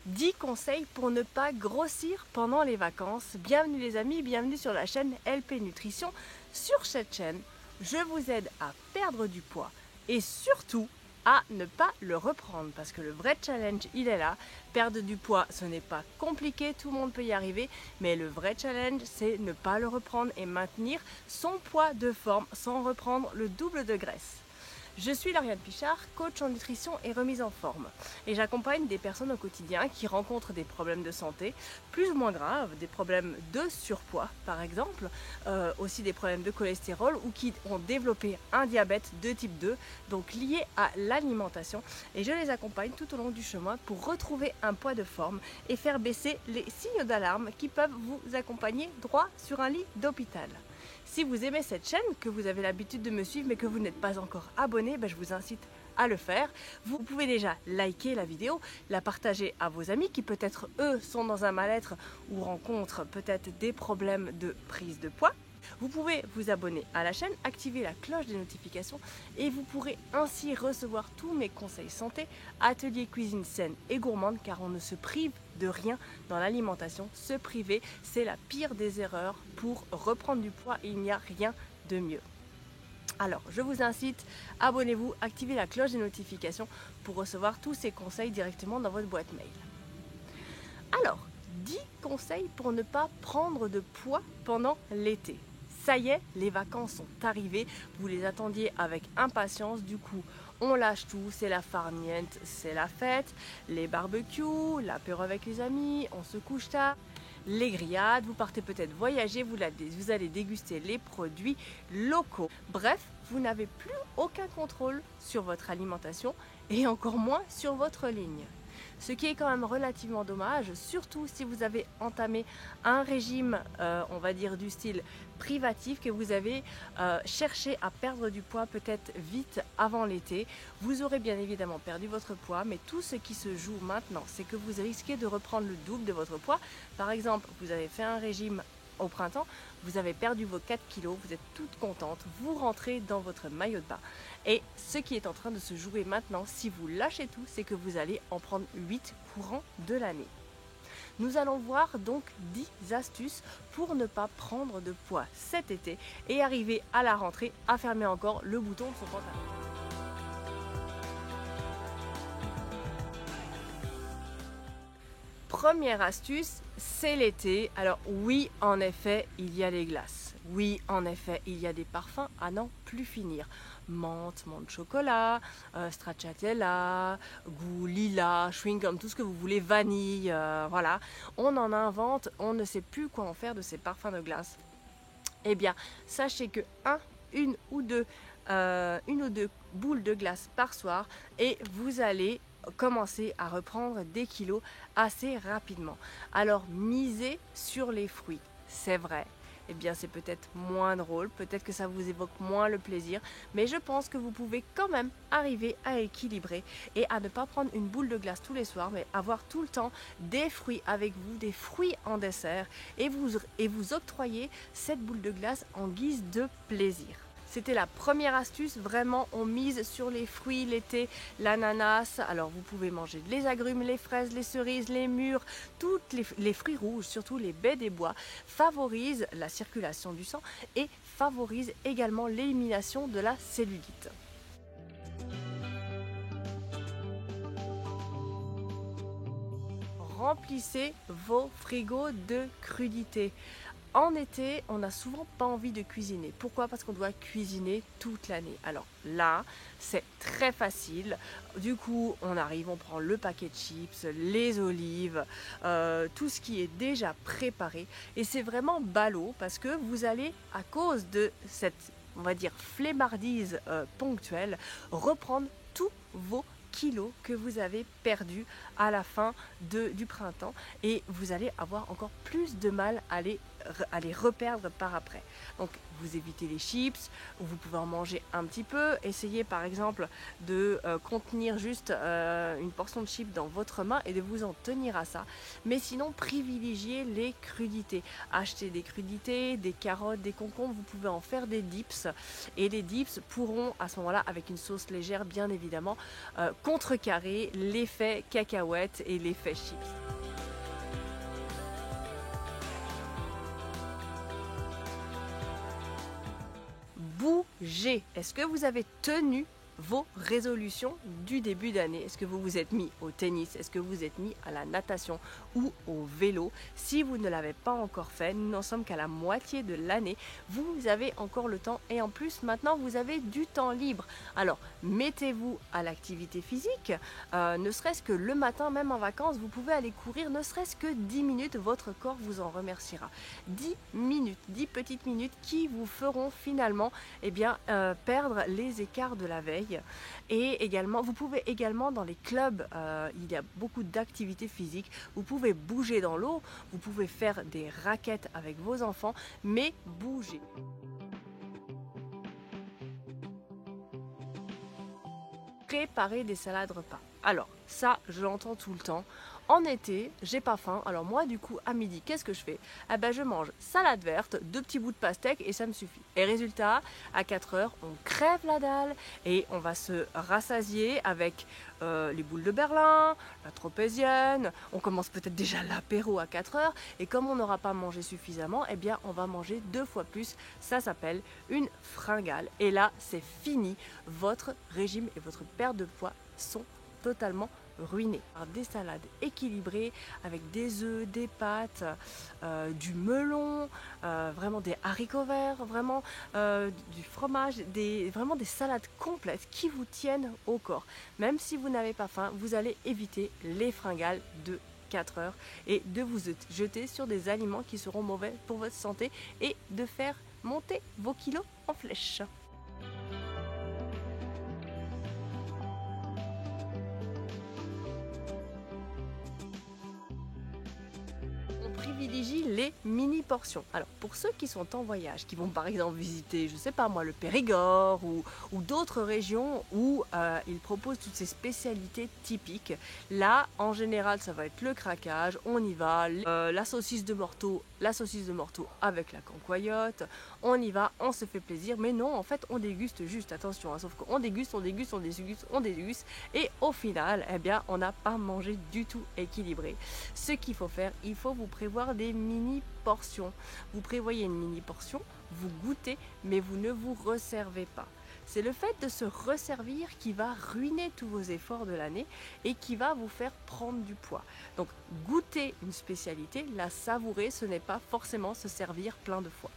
10 conseils pour ne pas grossir pendant les vacances. Bienvenue les amis, bienvenue sur la chaîne LP Nutrition. Sur cette chaîne, je vous aide à perdre du poids et surtout à ne pas le reprendre parce que le vrai challenge il est là. Perdre du poids ce n'est pas compliqué, tout le monde peut y arriver, mais le vrai challenge c'est ne pas le reprendre et maintenir son poids de forme sans reprendre le double de graisse. Je suis Lauriane Pichard, coach en nutrition et remise en forme. Et j'accompagne des personnes au quotidien qui rencontrent des problèmes de santé plus ou moins graves, des problèmes de surpoids par exemple, aussi des problèmes de cholestérol ou qui ont développé un diabète de type 2, donc lié à l'alimentation. Et je les accompagne tout au long du chemin pour retrouver un poids de forme et faire baisser les signes d'alarme qui peuvent vous accompagner droit sur un lit d'hôpital. Si vous aimez cette chaîne, que vous avez l'habitude de me suivre mais que vous n'êtes pas encore abonné, je vous incite à le faire. Vous pouvez déjà liker la vidéo, la partager à vos amis qui peut-être eux sont dans un mal-être ou rencontrent peut-être des problèmes de prise de poids. Vous pouvez vous abonner à la chaîne, activer la cloche des notifications et vous pourrez ainsi recevoir tous mes conseils santé, ateliers cuisine saine et gourmande car on ne se prive de rien dans l'alimentation. Se priver, c'est la pire des erreurs pour reprendre du poids et il n'y a rien de mieux. Alors, je vous incite, abonnez-vous, activez la cloche des notifications pour recevoir tous ces conseils directement dans votre boîte mail. Alors, 10 conseils pour ne pas prendre de poids pendant l'été. Ça y est, les vacances sont arrivées, vous les attendiez avec impatience, du coup on lâche tout, c'est la farniente, c'est la fête, les barbecues, l'apéro avec les amis, on se couche tard, les grillades, vous partez peut-être voyager, vous allez déguster les produits locaux. Bref, vous n'avez plus aucun contrôle sur votre alimentation et encore moins sur votre ligne. Ce qui est quand même relativement dommage, surtout si vous avez entamé un régime, on va dire du style privatif, que vous avez cherché à perdre du poids peut-être vite avant l'été. Vous aurez bien évidemment perdu votre poids, mais tout ce qui se joue maintenant, c'est que vous risquez de reprendre le double de votre poids. Par exemple, vous avez fait un régime au printemps, vous avez perdu vos 4 kilos, vous êtes toute contente, vous rentrez dans votre maillot de bain. Et ce qui est en train de se jouer maintenant, si vous lâchez tout, c'est que vous allez en prendre 8 courant de l'année. Nous allons voir donc 10 astuces pour ne pas prendre de poids cet été et arriver à la rentrée à fermer encore le bouton de son pantalon. Première astuce, c'est l'été. Alors oui, en effet, il y a les glaces. Oui, en effet, il y a des parfums à n'en plus finir. Menthe, menthe chocolat, stracciatella, goût lilas, chewing gum, tout ce que vous voulez, vanille, voilà. On en invente, on ne sait plus quoi en faire de ces parfums de glace. Eh bien, sachez que une ou deux boules de glace par soir et vous allez commencer à reprendre des kilos assez rapidement. Alors misez sur les fruits, c'est vrai. Eh bien c'est peut-être moins drôle, peut-être que ça vous évoque moins le plaisir, mais je pense que vous pouvez quand même arriver à équilibrer et à ne pas prendre une boule de glace tous les soirs, mais avoir tout le temps des fruits avec vous, des fruits en dessert et vous octroyer cette boule de glace en guise de plaisir. C'était la première astuce, vraiment on mise sur les fruits l'été, l'ananas, alors vous pouvez manger les agrumes, les fraises, les cerises, les mûres, toutes les fruits rouges, surtout les baies des bois, favorisent la circulation du sang et favorisent également l'élimination de la cellulite. Remplissez vos frigos de crudités. En été, on n'a souvent pas envie de cuisiner. Pourquoi? Parce qu'on doit cuisiner toute l'année. Alors là, c'est très facile. Du coup, on arrive, on prend le paquet de chips, les olives, tout ce qui est déjà préparé. Et c'est vraiment ballot parce que vous allez, à cause de cette, on va dire, flemmardise ponctuelle, reprendre tous vos kilos que vous avez perdus à la fin du printemps et vous allez avoir encore plus de mal à les aller reperdre par après. Donc vous évitez les chips, vous pouvez en manger un petit peu, essayez par exemple de contenir juste une portion de chips dans votre main et de vous en tenir à ça. Mais sinon privilégiez les crudités. Achetez des crudités, des carottes, des concombres, vous pouvez en faire des dips et les dips pourront à ce moment-là, avec une sauce légère bien évidemment, contrecarrer l'effet cacahuète et l'effet chips. Bougez. Est-ce que vous avez tenu vos résolutions du début d'année? Est-ce que vous vous êtes mis au tennis? Est-ce que vous êtes mis à la natation ou au vélo? Si vous ne l'avez pas encore fait, nous n'en sommes qu'à la moitié de l'année. Vous avez encore le temps et en plus maintenant vous avez du temps libre. Alors mettez-vous à l'activité physique, ne serait-ce que le matin, même en vacances, vous pouvez aller courir, ne serait-ce que 10 minutes, votre corps vous en remerciera. 10 minutes, 10 petites minutes qui vous feront finalement perdre les écarts de la veille. Et également, vous pouvez également dans les clubs, il y a beaucoup d'activités physiques, vous pouvez bouger dans l'eau, vous pouvez faire des raquettes avec vos enfants, mais bougez. Préparer des salades repas. Alors ça, je l'entends tout le temps. En été, j'ai pas faim, alors moi du coup à midi, qu'est-ce que je fais? Eh ben je mange salade verte, 2 petits bouts de pastèque et ça me suffit. Et résultat, à 4 heures, on crève la dalle et on va se rassasier avec les boules de Berlin, la tropézienne, on commence peut-être déjà l'apéro à 4 heures et comme on n'aura pas mangé suffisamment, eh bien on va manger 2 fois plus, ça s'appelle une fringale. Et là, c'est fini, votre régime et votre perte de poids sont totalement ruiné. Alors, des salades équilibrées avec des œufs, des pâtes, du melon, vraiment des haricots verts, vraiment du fromage, vraiment des salades complètes qui vous tiennent au corps. Même si vous n'avez pas faim, vous allez éviter les fringales de 4 heures et de vous jeter sur des aliments qui seront mauvais pour votre santé et de faire monter vos kilos en flèche. Privilégie les mini portions. Alors pour ceux qui sont en voyage, qui vont par exemple visiter, je sais pas moi, le Périgord ou d'autres régions où ils proposent toutes ces spécialités typiques, là en général ça va être le craquage, on y va, la saucisse de Morteau, avec la cancoyote, on y va, on se fait plaisir, mais non en fait on déguste juste, attention, hein, sauf qu'on déguste et au final eh bien on n'a pas mangé du tout équilibré. Ce qu'il faut faire, il faut vous prévoir des mini portions. Vous prévoyez une mini portion, vous goûtez, mais vous ne vous resservez pas. C'est le fait de se resservir qui va ruiner tous vos efforts de l'année et qui va vous faire prendre du poids. Donc goûter une spécialité, la savourer, ce n'est pas forcément se servir plein de fois.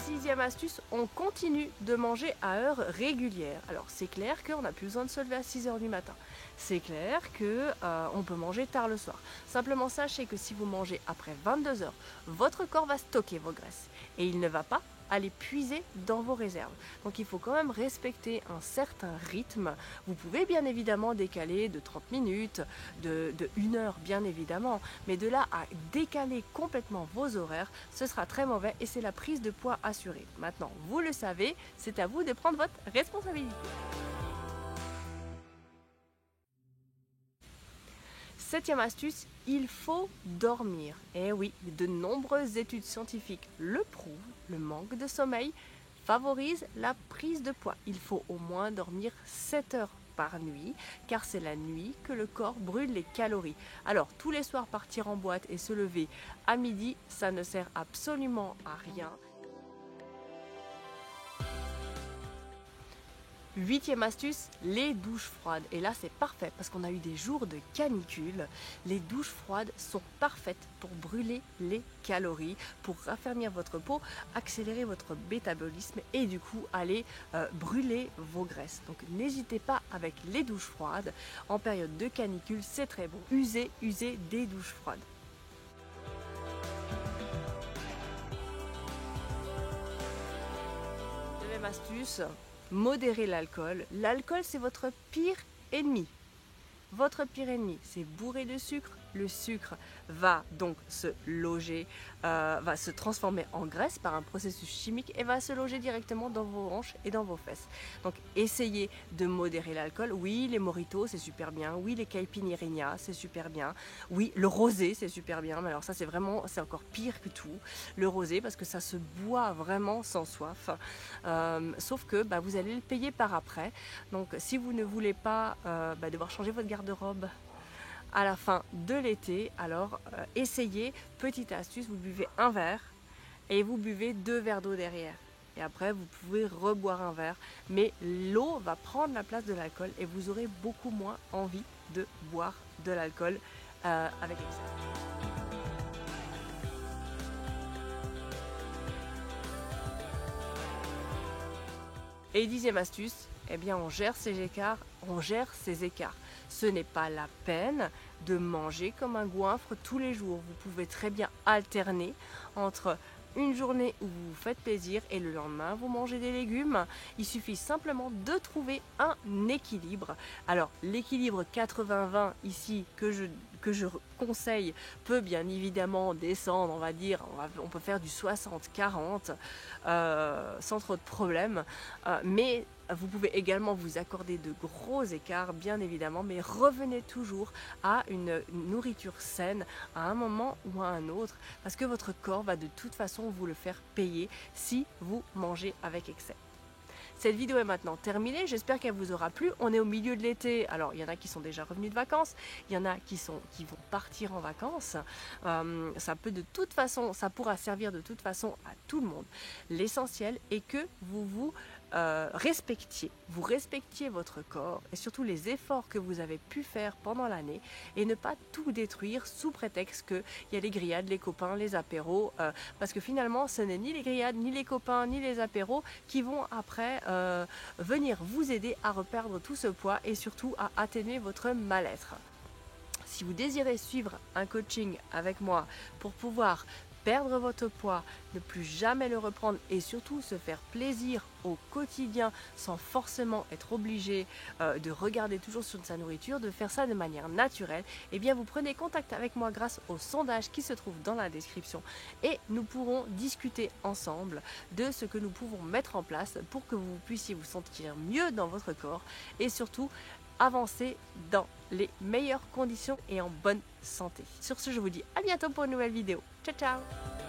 Sixième astuce, on continue de manger à heure régulière. Alors c'est clair qu'on n'a plus besoin de se lever à 6 heures du matin. C'est clair qu'on peut manger tard le soir. Simplement sachez que si vous mangez après 22 heures, votre corps va stocker vos graisses et il ne va pas aller puiser dans vos réserves. Donc il faut quand même respecter un certain rythme. Vous pouvez bien évidemment décaler de 30 minutes, de 1 heure bien évidemment, mais de là à décaler complètement vos horaires, ce sera très mauvais et c'est la prise de poids assurée. Maintenant, vous le savez, c'est à vous de prendre votre responsabilité. Septième astuce, il faut dormir. Et oui, de nombreuses études scientifiques le prouvent, le manque de sommeil favorise la prise de poids. Il faut au moins dormir 7 heures par nuit, car c'est la nuit que le corps brûle les calories. Alors, tous les soirs partir en boîte et se lever à midi, ça ne sert absolument à rien. Huitième astuce, les douches froides. Et là, c'est parfait parce qu'on a eu des jours de canicule. Les douches froides sont parfaites pour brûler les calories, pour raffermir votre peau, accélérer votre métabolisme et du coup aller brûler vos graisses. Donc n'hésitez pas avec les douches froides. En période de canicule, c'est très bon. Usez des douches froides. Deuxième astuce, modérer l'alcool. L'alcool, c'est votre pire ennemi. Votre pire ennemi, c'est bourré de sucre. Le sucre va donc se loger, va se transformer en graisse par un processus chimique et va se loger directement dans vos hanches et dans vos fesses. Donc essayez de modérer l'alcool. Oui, les mojitos c'est super bien. Oui, les caipirinhas c'est super bien. Oui, le rosé c'est super bien. Mais alors ça c'est encore pire que tout. Le rosé parce que ça se boit vraiment sans soif. Sauf que vous allez le payer par après. Donc si vous ne voulez pas devoir changer votre garde-robe à la fin de l'été, alors essayez, petite astuce, vous buvez un verre et vous buvez 2 verres d'eau derrière. Et après, vous pouvez reboire un verre, mais l'eau va prendre la place de l'alcool et vous aurez beaucoup moins envie de boire de l'alcool avec excès. Et 10e astuce, eh bien on gère ses écarts, Ce n'est pas la peine de manger comme un goinfre tous les jours. Vous pouvez très bien alterner entre une journée où vous vous faites plaisir et le lendemain vous mangez des légumes. Il suffit simplement de trouver un équilibre. Alors l'équilibre 80-20 ici que je conseille peut bien évidemment descendre, on va dire, on peut faire du 60-40 sans trop de problème, mais vous pouvez également vous accorder de gros écarts, bien évidemment, mais revenez toujours à une nourriture saine à un moment ou à un autre, parce que votre corps va de toute façon vous le faire payer si vous mangez avec excès. Cette vidéo est maintenant terminée, j'espère qu'elle vous aura plu. On est au milieu de l'été, alors il y en a qui sont déjà revenus de vacances, il y en a qui vont partir en vacances. Ça pourra servir de toute façon à tout le monde. L'essentiel est que vous respectiez votre corps et surtout les efforts que vous avez pu faire pendant l'année et ne pas tout détruire sous prétexte qu'il y a les grillades, les copains, les apéros, parce que finalement ce n'est ni les grillades, ni les copains, ni les apéros qui vont après venir vous aider à reperdre tout ce poids et surtout à atténuer votre mal-être. Si vous désirez suivre un coaching avec moi pour pouvoir perdre votre poids, ne plus jamais le reprendre et surtout se faire plaisir au quotidien sans forcément être obligé de regarder toujours sur sa nourriture, de faire ça de manière naturelle, eh bien vous prenez contact avec moi grâce au sondage qui se trouve dans la description et nous pourrons discuter ensemble de ce que nous pouvons mettre en place pour que vous puissiez vous sentir mieux dans votre corps et surtout avancer dans les meilleures conditions et en bonne santé. Sur ce, je vous dis à bientôt pour une nouvelle vidéo. Ciao, ciao!